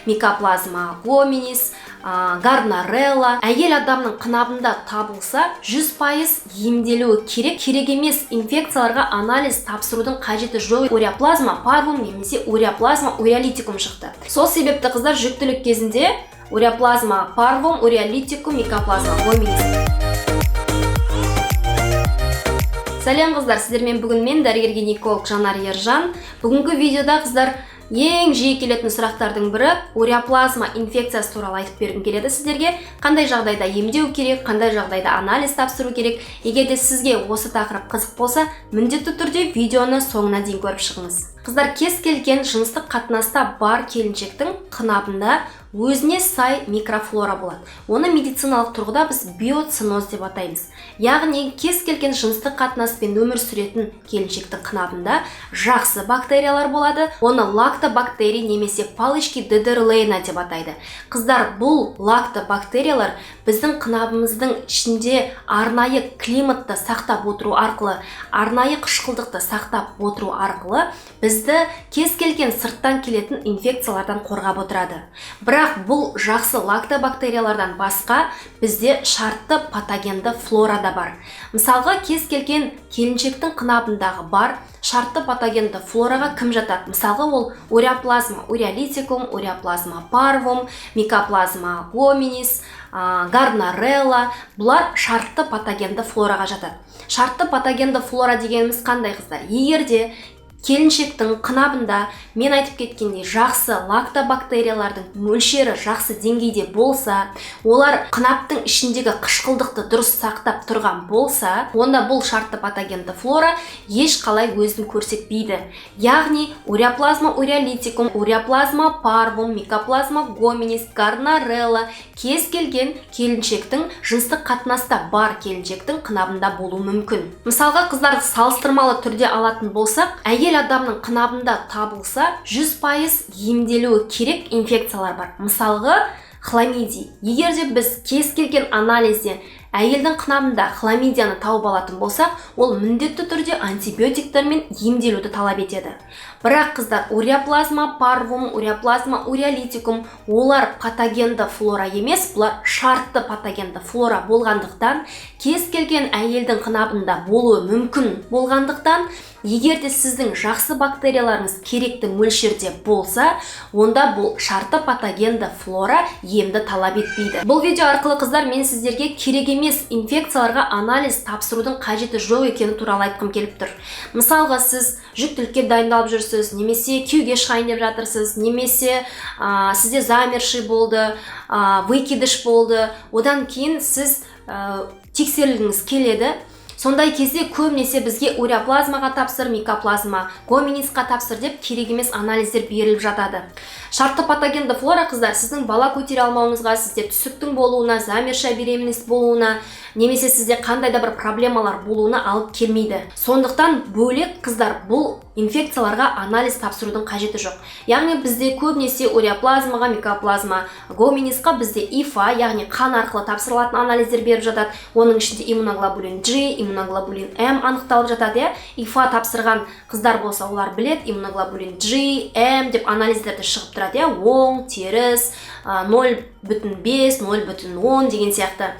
микоплазма гоминис, гарнарелла. Әйел адамның қынабында табылса 100% емделуі керек. Керек емес инфекцияларға анализ тапсырудың қажеті жоқ. Уреаплазма парвум немесе уреаплазма уреолитикум шықты. Сол себепті қыздар жүктілік кезінде уреаплазма парвум, уреолитикум, микоплазма гоминис. Сәлем қыздар, сіздермен бүгін мен дәрігер-гинеколог Жанар Ержан. Бүгінгі видеода қыздар ең жиі келетін сұрақтардың бірі уреаплазма инфекциясы туралы айтып бергім келеді сіздерге. Қандай жағдайда емдеу керек, қандай жағдайда анализ тапсыру керек. Егер де сізге осы тақырып қызық болса, міндетті түрде видеоны соңына дейін көріп шығыңыз. Қыздар, кез келген жыныстық қатынаста бар келіншектің қынабында өзіне сай микрофлора болады. Оны медициналық тұрғыда біз биоциноз деп атаймыз. Яғни кез келген жыныстық қатынаспен өмір сүретін келіншектің қынабында жақсы бактериялар болады. Оны лактобактерий немесе палочки дедерлейна деп атайды. Қыздар, бұл лактобактериялар біздің қынабымыздың ішінде арнайы климатты сақтап отыру арқылы, арнайы қышқылдықты сақтап отыру арқылы бізді кез келген сырттан келетін инфекциялардан қорғап отырады. Бірақ бұл жақсы лактобактериялардан басқа бізде шартты патогенді флора да бар. Мысалға, кез келген келіншектің қынабындағы бар шартты патогенді флораға кім жатады? Мысалға, ол уреаплазма уреолитикум, уреаплазма парвум, микоплазма гоминис, гарнарелла. Бұлар шартты патогенді флораға жатады. Шартты патогенді флора дегеніміз қандай қыздар? Егер де келіншектің қынабында мен айтып кеткендей жақсы лактобактериялардың мөлшері жақсы деңгейде болса, олар қынаптың ішіндегі қышқылдықты дұрыс сақтап тұрған болса, онда бұл шартты патогенді флора ешқалай өзін көрсетпейді. Яғни уреаплазма уреолитикум, уреаплазма парвум, микоплазма гоминис, гарнарелла кез келген келіншектің жыныстық қатынаста бар келіншектің қынабында болуы мүмкін. Мысалға, қыздар, салыстырмалы түрде алатын болсақ, әйел адамның қынабында табылса 100% емделуі керек инфекциялар бар. Мысалғы, хламидий. Егер де біз кез келген анализде әйелдің қынабында хламидияны тауып алатын болсақ, ол міндетті түрде антибиотиктермен емделуді талап етеді. Бірақ қыздар, уреаплазма парвум, уреаплазма уреолитикум олар патогенді флора емес, бұлар шартты патогенді флора болғандықтан, кез келген әйелдің қынабында болуы мүмкін болғандықтан, егер де сіздің жақсы бактерияларыңыз керекті мөлшерде болса, онда бұл шартты патогенді флора емді талап етпейді. Бұл видео арқылы қыздар, мен сіздерге керек емес инфекцияларға анализ тапсырудың қажеті жоқ екені туралы айтқым келіп тұр. Мысалға, сіз жүктілікке дайындалып жүрсіз, немесе күйеуге шығайын деп жатырсыз, немесе сізде замерший болды, выкидыш болды, одан кейін сіз тексерілгіңіз келеді. Сондай кезде көбінесе бізге уреаплазмаға тапсыр, микоплазма гоминисқа тапсыр деп керек емес анализдер беріліп жатады. Шартты патогенді флора, қыздар, сіздің бала көтере алмауыңызға, сізде түсіктің болуына, замерша беременность болуына, немесе сізде қандай да бір проблемалар болуына алып келмейді. Сондықтан бөлек, қыздар, бұл инфекцияларға анализ тапсырудың қажеті жоқ. Яғни бізде көбінесе уреаплазмаға, микоплазма гоминисқа бізде ИФА, яғни қан арқылы тапсырылатын анализдер беріп жатады. Оның ішінде иммуноглобулин G, иммуноглобулин М анықталып жатады. ИФА тапсырған қыздар болса, олар білет, иммуноглобулин G, М деп анализдерді шығып тұрады. Оң, теріс, 0,5, 0,10 деген сияқты.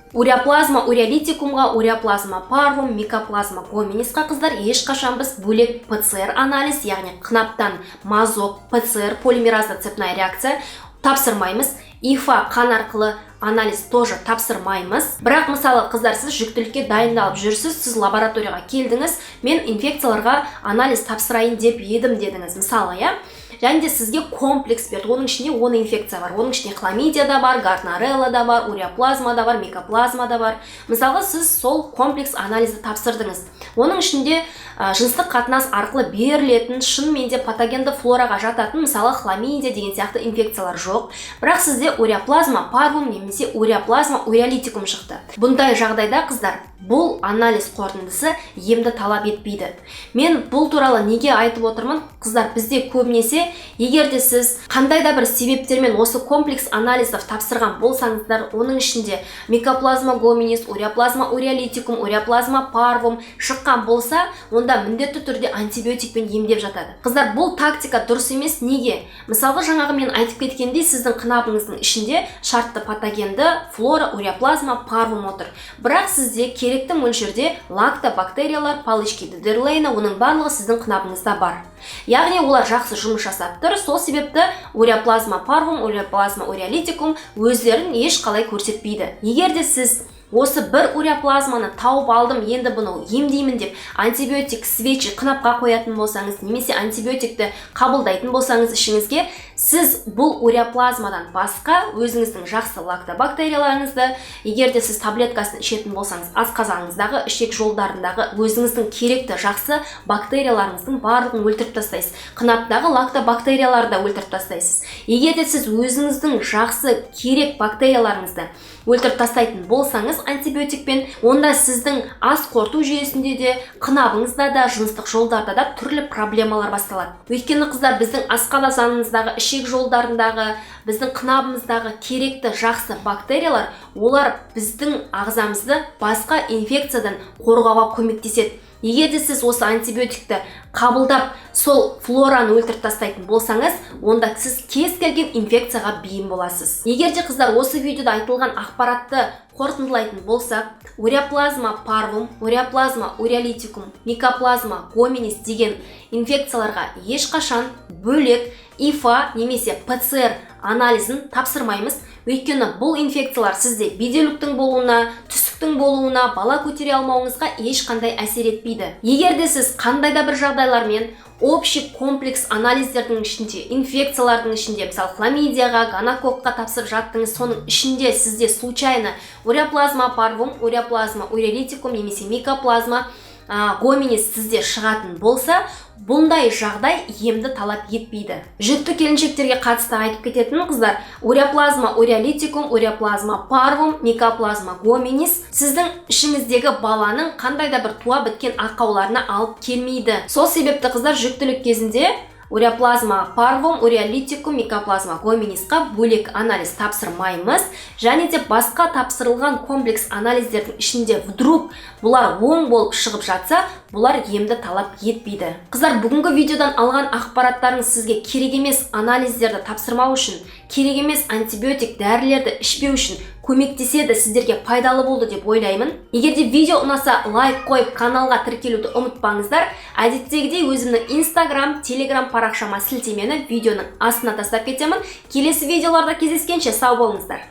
Уреаплазма уреолитикумға, уреаплазма парвум, микоплазма гоминисқа, қыздар, ешқашан біз бөлек ПЦР анализ, яғни қынаптан мазок, ПЦР, полимеразды цепная реакция тапсырмаймыз. ИФА қан арқылы анализ тоже тапсырмаймыз. Бірақ мысалы, қыздар, сіз жүктілікке дайындалып жүрсіз, сіз лабораторияға келдіңіз, мен инфекцияларға анализ тапсырайын деп едім дедіңіз. Мысалы, және де сізге комплекс берді. Оның ішінде 10 инфекция бар. Оның ішінде хламидия да бар, гарнарелла да бар, уреаплазма да бар, микоплазма да бар. Мысалы, сіз сол комплекс анализді тапсырдыңыз. Оның ішінде жыныстық қатынас арқылы берілетін шынымен де патогенді флораға жататын, мысалы, хламидия деген сияқты инфекциялар жоқ. Бірақ сізде уреаплазма парвум немесе уреаплазма уреолитикум шықты. Бұндай жағдайда, қыздар, бұл анализ қорытындысы емді талап етпейді. Мен бұл туралы неге айтып отырмын? Қыздар, бізде көбінесе егер де сіз қандай да бір себептермен осы комплекс анализді тапсырған болсаңыздар, оның ішінде микоплазма гоминис, уреаплазма уреолитикум, уреаплазма парвум шыққан болса, онда міндетті түрде антибиотикпен емдеп жатады. Қыздар, бұл тактика дұрыс емес. Неге? Мысалға, жаңағы мен айтып кеткендей, сіздің қынабыңыздың ішінде шартты патогенді флора, уреаплазма парвум отыр. Бірақ сізде керекті мөлшерде лактобактериялар, палычки дедерлейна, оның барлығы сіздің қынабыңызда бар. Яғни олар жақсы жұмыс жасап тұр. Сол себепті уреаплазма парвум, уреаплазма уреолитикум өздерін ешқалай көрсетпейді. Егер де сіз осы бір уреаплазманы тауып алдым, енді бұны емдеймін деп антибиотик свечи қынапқа қоятын болсаңыз, немесе антибиотикті қабылдайтын болсаңыз ішіңізге, сіз бұл уреаплазмадан басқа өзіңіздің жақсы лактобактерияларыңызды, егер де сіз таблеткасын ішетін болсаңыз, асқазаныңыздағы, ішек жолдарындағы өзіңіздің керекті жақсы бактерияларыңыздың барлығын өлтіріп тастайсыз. Қынаптағы лактобактерияларды өлтіріп тастайсыз. Егер де сіз өзіңіздің жақсы керек бактерияларыңызды өлтіріп тастайтын болсаңыз антибиотикпен, онда сіздің ас қорыту жүйесінде де, қынабыңызда да, жыныстық жолдарда да түрлі проблемалар басталады. Өйткені қыздар, біздің асқазанымыздағы, ішек жолдарындағы, біздің қынабымыздағы керекті жақсы бактериялар, олар біздің ағзамызды басқа инфекциядан қорғауға көмектеседі. Егер де сіз осы антибиотикті қабылдап, сол флораны өлтіріп тастайтын болсаңыз, онда сіз кез келген инфекцияға бейім боласыз. Егер де қыздар, осы видеода айтылған ақпаратты қорытындылайтын болсақ, уреаплазма парвум, уреаплазма уреолитикум, микоплазма гоминис деген инфекцияларға ешқашан бөлек ИФА немесе ПЦР анализін тапсырмаймыз. Өйткені бұл инфекциялар сізде бедеуліктің болуына, түсіктің болуына, бала көтере алмауыңызға ешқандай әсер етпейді. Егер де сіз қандай да бір жағдайлармен общий комплекс анализдердің ішінде, инфекциялардың ішінде, мысалы хламидияға, гонококқа тапсырып жаттыңыз, соның ішінде сізде случайно уреаплазма парвум, уреаплазма уреолитикум немесе микоплазма гоминис сізде шығатын болса, бұндай жағдай емді талап етпейді. Жүкті келіншектерге қатысты айтып кететін қыздар, уреаплазма уреолитикум, уреаплазма парвум, микоплазма гоминис сіздің ішіңіздегі баланың қандай да бір туа біткен ақауларына алып келмейді. Сол себепті қыздар, жүктілік кезінде уреаплазма парвум, уреолитикум, микоплазма гоминисқа бөлек анализ тапсырмаймыз. Және де басқа тапсырылған комплекс анализдердің ішінде вдруг бұлар оң болып шығып жатса, бұлар емді талап етпейді. Қыздар, бүгінгі видеодан алған ақпараттарыңыз сізге керек емес анализдерді тапсырмау үшін, керек емес антибиотик дәрілерді ішпеу үшін көмектеседі, сіздерге пайдалы болды деп ойлаймын. Егер де видео ұнаса, лайк қойып, каналға тіркелуді ұмытпаңыздар. Әдеттегідей өзімнің Instagram, Telegram парақшама сілтемені видеоның астына тастап кетемін. Келесі видеоларда кездескенше сау болыңыздар.